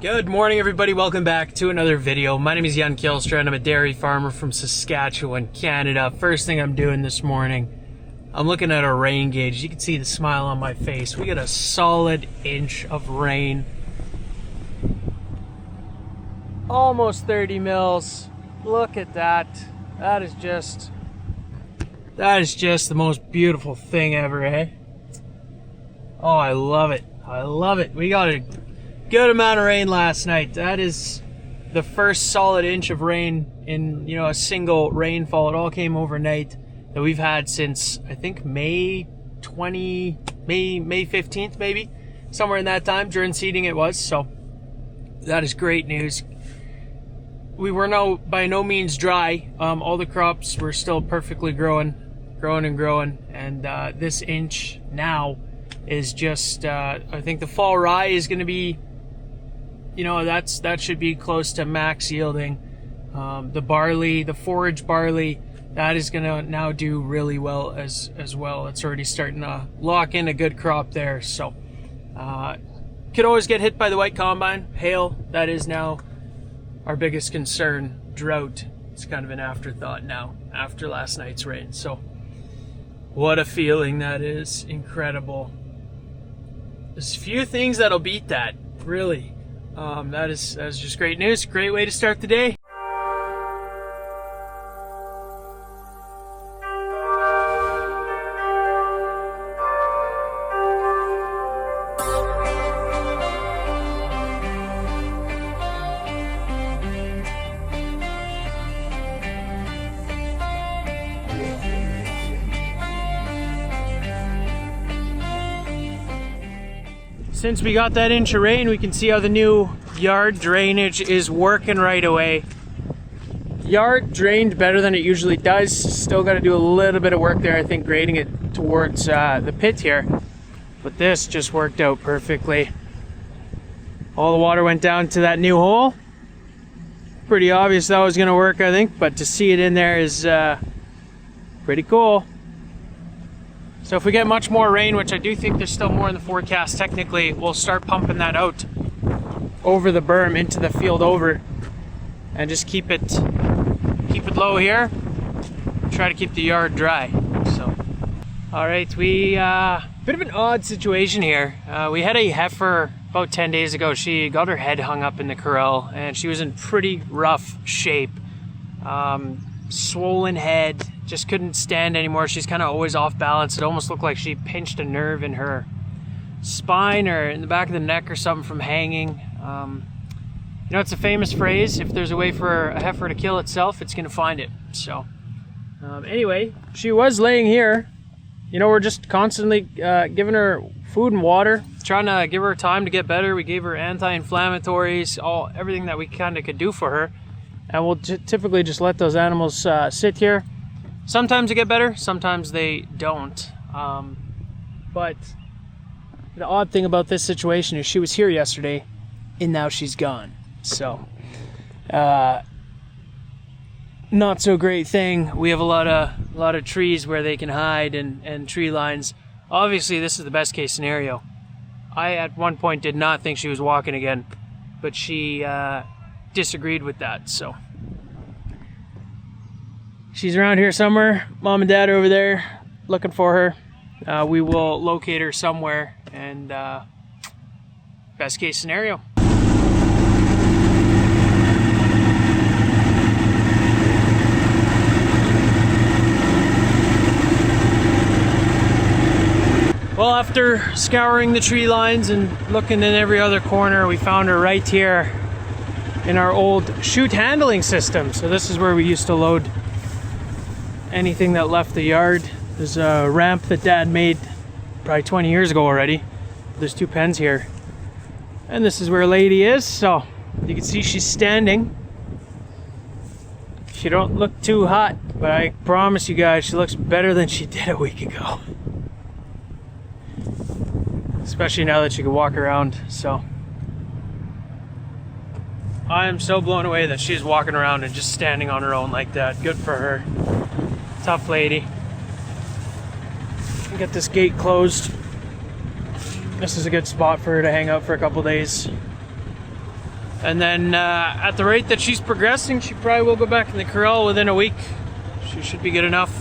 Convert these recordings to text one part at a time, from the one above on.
Good morning, everybody. Welcome back to another video. My name is Jan Kjellstrand. I'm a dairy farmer from Saskatchewan, Canada. First thing I'm doing this morning, I'm looking at our rain gauge. You can see the smile on my face. We got a solid inch of rain. Almost 30 mils. Look at that. That is just the most beautiful thing ever, eh? Oh, I love it. I love it. We got a good amount of rain last night. That is the first solid inch of rain in, a single rainfall. It all came overnight that we've had since, I think, May 15th, maybe. Somewhere in that time, during seeding it was. So that is great news. We were by no means dry. All the crops were still perfectly growing. And this inch now is just, I think the fall rye is going to be, that should be close to max yielding. The barley, the forage barley, that is going to now do really well as well. It's already starting to lock in a good crop there. So, could always get hit by the white combine. Hail, that is now our biggest concern. Drought, it's kind of an afterthought now after last night's rain. So, what a feeling that is. Incredible. There's few things that'll beat that, really. That is just great news. Great way to start the day. Since we got that inch of rain, we can see how the new yard drainage is working right away. Yard drained better than it usually does. Still got to do a little bit of work there, I think, grading it towards the pit here. But this just worked out perfectly. All the water went down to that new hole. Pretty obvious that was going to work, I think, but to see it in there is pretty cool. So if we get much more rain, which I do think there's still more in the forecast, technically we'll start pumping that out over the berm into the field over, and just keep it low here. Try to keep the yard dry. So, all right, we bit of an odd situation here. We had a heifer about 10 days ago. She got her head hung up in the corral, and she was in pretty rough shape. Swollen head. Just couldn't stand anymore. She's kind of always off balance. It almost looked like she pinched a nerve in her spine or in the back of the neck or something from hanging. It's a famous phrase: if there's a way for a heifer to kill itself, it's going to find it. So anyway, she was laying here. We're just constantly giving her food and water, trying to give her time to get better. We gave her anti-inflammatories, everything that we kind of could do for her. And we'll typically just let those animals sit here. Sometimes they get better, sometimes they don't. But the odd thing about this situation is she was here yesterday, and now she's gone. So, not so great thing. We have a lot of trees where they can hide and tree lines. Obviously, this is the best case scenario. I at one point did not think she was walking again, but she disagreed with that. So. She's around here somewhere. Mom and Dad are over there looking for her. We will locate her somewhere, and best case scenario. Well, after scouring the tree lines and looking in every other corner, we found her right here in our old chute handling system. So this is where we used to load anything that left the yard. There's a ramp that Dad made probably 20 years ago already. There's two pens here. And this is where Lady is. So you can see she's standing. She don't look too hot, but I promise you guys, she looks better than she did a week ago. Especially now that she can walk around. So I am so blown away that she's walking around and just standing on her own like that. Good for her. Tough lady. Get this gate closed. This is a good spot for her to hang out for a couple days. And then at the rate that she's progressing, she probably will go back in the corral within a week. She should be good enough.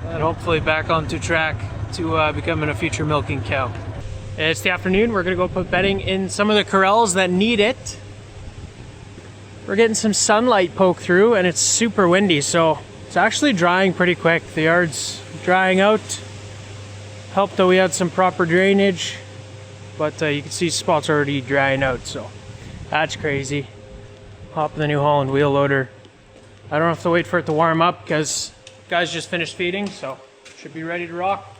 And hopefully back onto track to becoming a future milking cow. It's the afternoon. We're gonna go put bedding in some of the corrals that need it. We're getting some sunlight poke through and it's super windy, so it's actually drying pretty quick. The yard's drying out. Helped that we had some proper drainage. But you can see spots already drying out, so that's crazy. Hop in the New Holland wheel loader. I don't have to wait for it to warm up because guys just finished feeding, so should be ready to rock.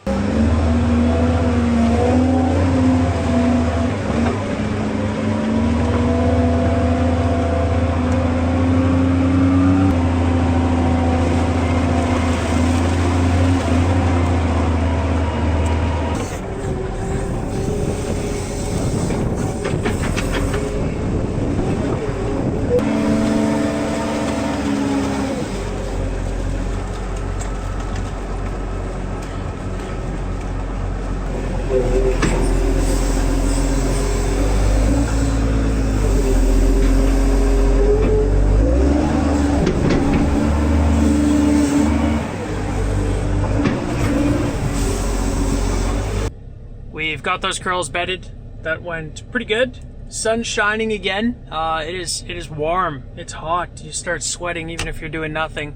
We've got those corrals bedded. That went pretty good. Sun's shining again. It is warm. It's hot. You start sweating even if you're doing nothing.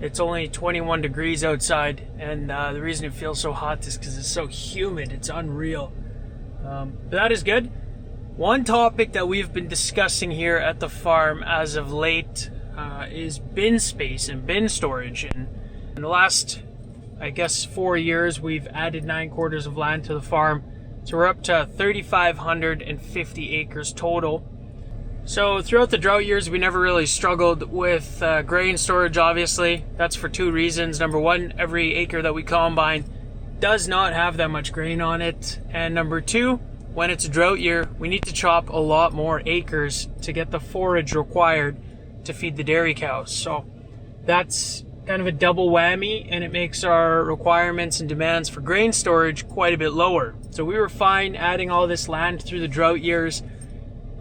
It's only 21 degrees outside, and the reason it feels so hot is because it's so humid. It's unreal. But that is good. One topic that we've been discussing here at the farm as of late is bin space and bin storage. And in the last, I guess, 4 years, we've added 9 quarters of land to the farm. So we're up to 3,550 acres total. So throughout the drought years, we never really struggled with grain storage, obviously. That's for 2 reasons. Number one, every acre that we combine does not have that much grain on it. And number 2, when it's a drought year, we need to chop a lot more acres to get the forage required to feed the dairy cows. So that's kind of a double whammy, and it makes our requirements and demands for grain storage quite a bit lower. So we were fine adding all this land through the drought years.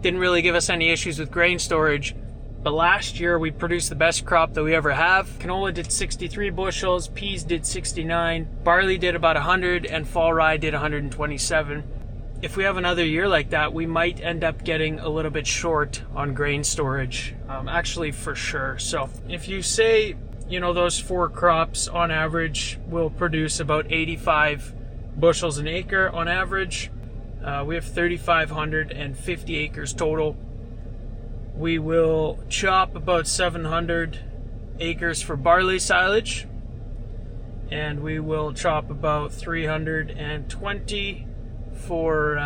Didn't really give us any issues with grain storage. But last year we produced the best crop that we ever have. Canola did 63 bushels, peas did 69, barley did about 100, and fall rye did 127. If we have another year like that, we might end up getting a little bit short on grain storage, actually for sure. So if you say, you know, those 4 crops on average will produce about 85 bushels an acre on average. We have 3,550 acres total. We will chop about 700 acres for barley silage, and we will chop about 320 for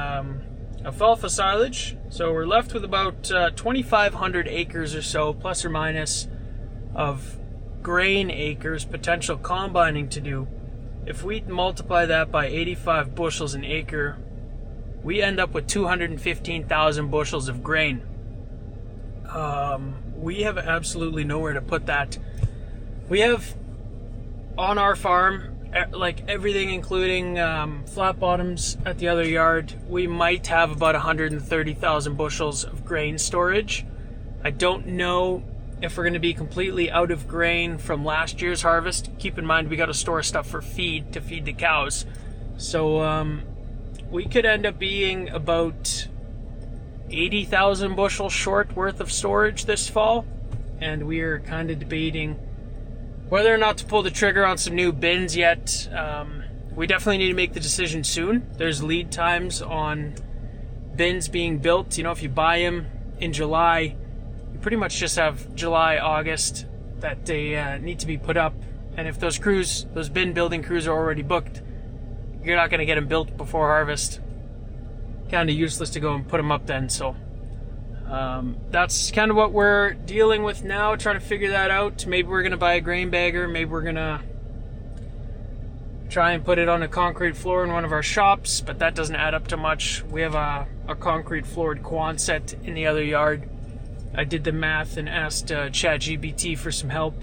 alfalfa silage. So we're left with about 2,500 acres or so, plus or minus, of grain acres potential combining to do. If we multiply that by 85 bushels an acre, we end up with 215,000 bushels of grain. We have absolutely nowhere to put that. We have on our farm, like everything including flat bottoms at the other yard, we might have about 130,000 bushels of grain storage. I don't know if we're going to be completely out of grain from last year's harvest. Keep in mind we got to store stuff for feed to feed the cows. So we could end up being about 80,000 bushels short worth of storage this fall, and we're kind of debating whether or not to pull the trigger on some new bins yet. We definitely need to make the decision soon. There's lead times on bins being built. You know, if you buy them in July, you pretty much just have July, August that they need to be put up. And if those crews, those bin building crews are already booked, you're not going to get them built before harvest. Kind of useless to go and put them up then. So that's kind of what we're dealing with now, trying to figure that out. Maybe we're going to buy a grain bagger. Maybe we're going to try and put it on a concrete floor in one of our shops, but that doesn't add up to much. We have a concrete floored Quonset in the other yard. I did the math and asked ChatGPT for some help.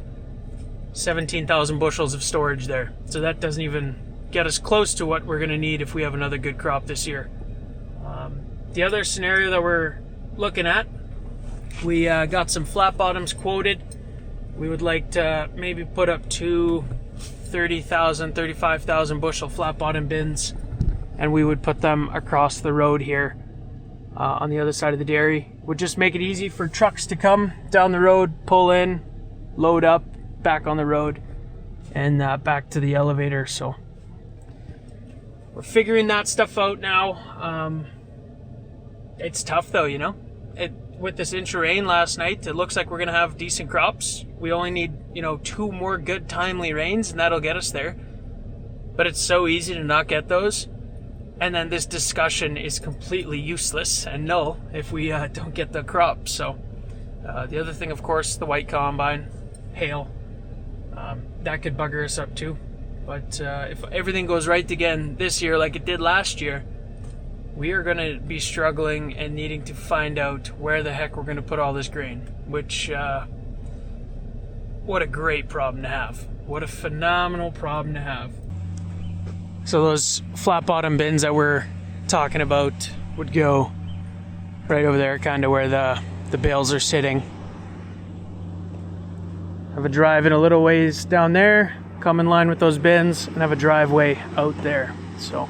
17,000 bushels of storage there. So that doesn't even get us close to what we're going to need if we have another good crop this year. The other scenario that we're looking at. We got some flat bottoms quoted. We would like to maybe put up two 30,000, 35,000 bushel flat bottom bins, and we would put them across the road here on the other side of the dairy. Would just make it easy for trucks to come down the road, pull in, load up, back on the road, and back to the elevator. So we're figuring that stuff out now. It's tough though, you know. With this inch of rain last night, it looks like we're gonna have decent crops. We only need, you know, 2 more good timely rains and that'll get us there. But it's so easy to not get those. And then this discussion is completely useless and null if we don't get the crop. So the other thing, of course, the white combine, hail, that could bugger us up too. But if everything goes right again this year like it did last year, we are going to be struggling and needing to find out where the heck we're going to put all this grain. Which, what a great problem to have. What a phenomenal problem to have. So those flat bottom bins that we're talking about would go right over there, kind of where the bales are sitting. Have a drive in a little ways down there, come in line with those bins, and have a driveway out there. So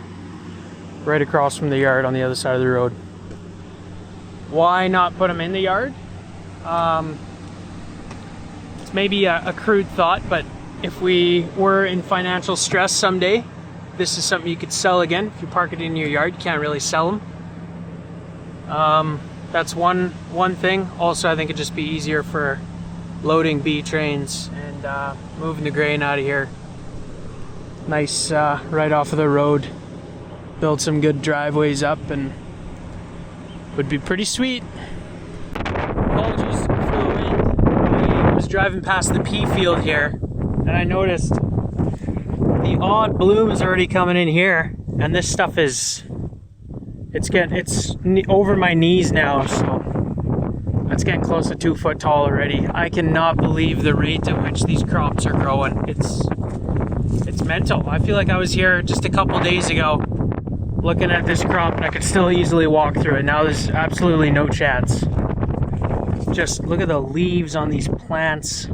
right across from the yard on the other side of the road. Why not put them in the yard? It's maybe a crude thought, but if we were in financial stress someday, this is something you could sell again. If you park it in your yard, you can't really sell them. That's one thing. Also, I think it'd just be easier for loading B trains and moving the grain out of here. Nice, right off of the road. Build some good driveways up and would be pretty sweet. Apologies for the wind. I was driving past the pea field here and I noticed the odd bloom is already coming in here, and this stuff it's over my knees now, so it's getting close to 2 foot tall already. I cannot believe the rate at which these crops are growing. It's mental. I feel like I was here just a couple days ago looking at this crop and I could still easily walk through it. Now there's absolutely no chance. Just look at the leaves on these plants.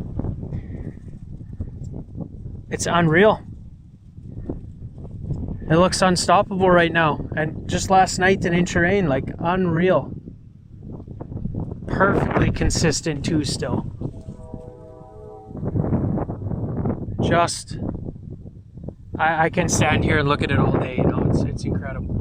It's unreal. It looks unstoppable right now. And just last night, an inch of rain, like unreal. Perfectly consistent too still. Just, I can stand here and look at it all day, you know, it's incredible.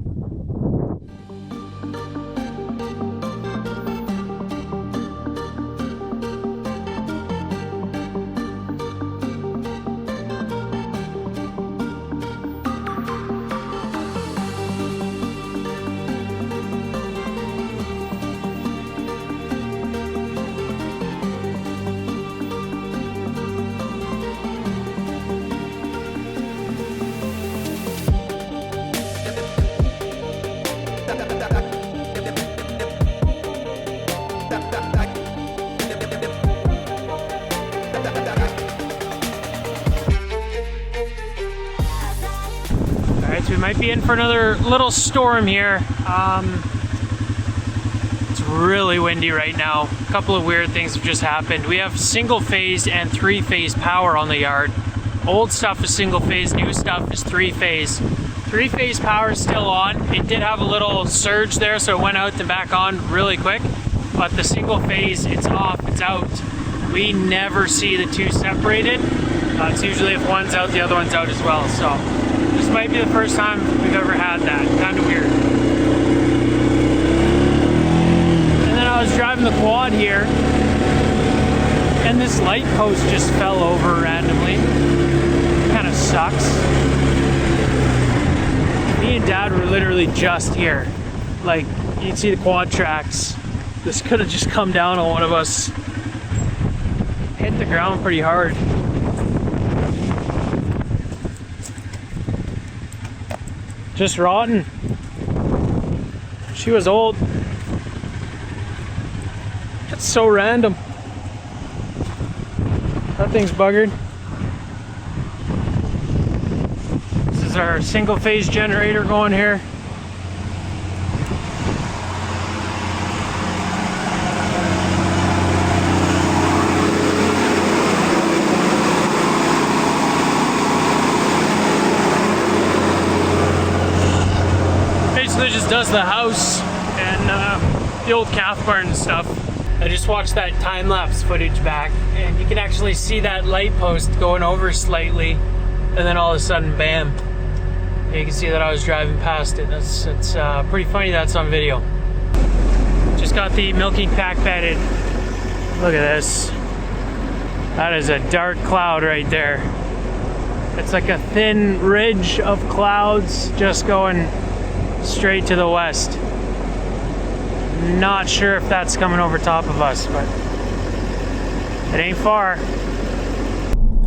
So we might be in for another little storm here. It's really windy right now. A couple of weird things have just happened. We have single phase and 3-phase power on the yard. Old stuff is single phase, new stuff is 3-phase. 3-phase power is still on. It did have a little surge there, so it went out and back on really quick. But the single phase, it's off, it's out. We never see the two separated. It's usually if one's out, the other one's out as well. So this might be the first time we've ever had that. Kind of weird. And then I was driving the quad here, and this light post just fell over randomly. Kind of sucks. Me and Dad were literally just here. Like, you can see the quad tracks. This could have just come down on one of us. Hit the ground pretty hard. Just rotten. She was old. It's so random. That thing's buggered. This is our single phase generator going here. has the house and the old calf barn and stuff. I just watched that time-lapse footage back, and you can actually see that light post going over slightly, and then all of a sudden, bam. You can see that I was driving past it. It's pretty funny that's on video. Just got the milking pack bedded. Look at this. That is a dark cloud right there. It's like a thin ridge of clouds just going straight to the west. Not sure if that's coming over top of us, but it ain't far.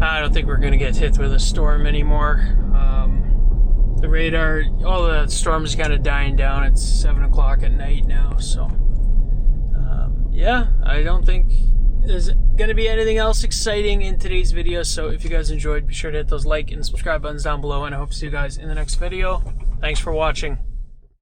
I don't think we're gonna get hit with a storm anymore. The radar, all the storms kind of dying down. It's 7 o'clock at night now, so yeah, I don't think there's gonna be anything else exciting in today's video. So if you guys enjoyed, be sure to hit those like and subscribe buttons down below, and I hope to see you guys in the next video. Thanks for watching.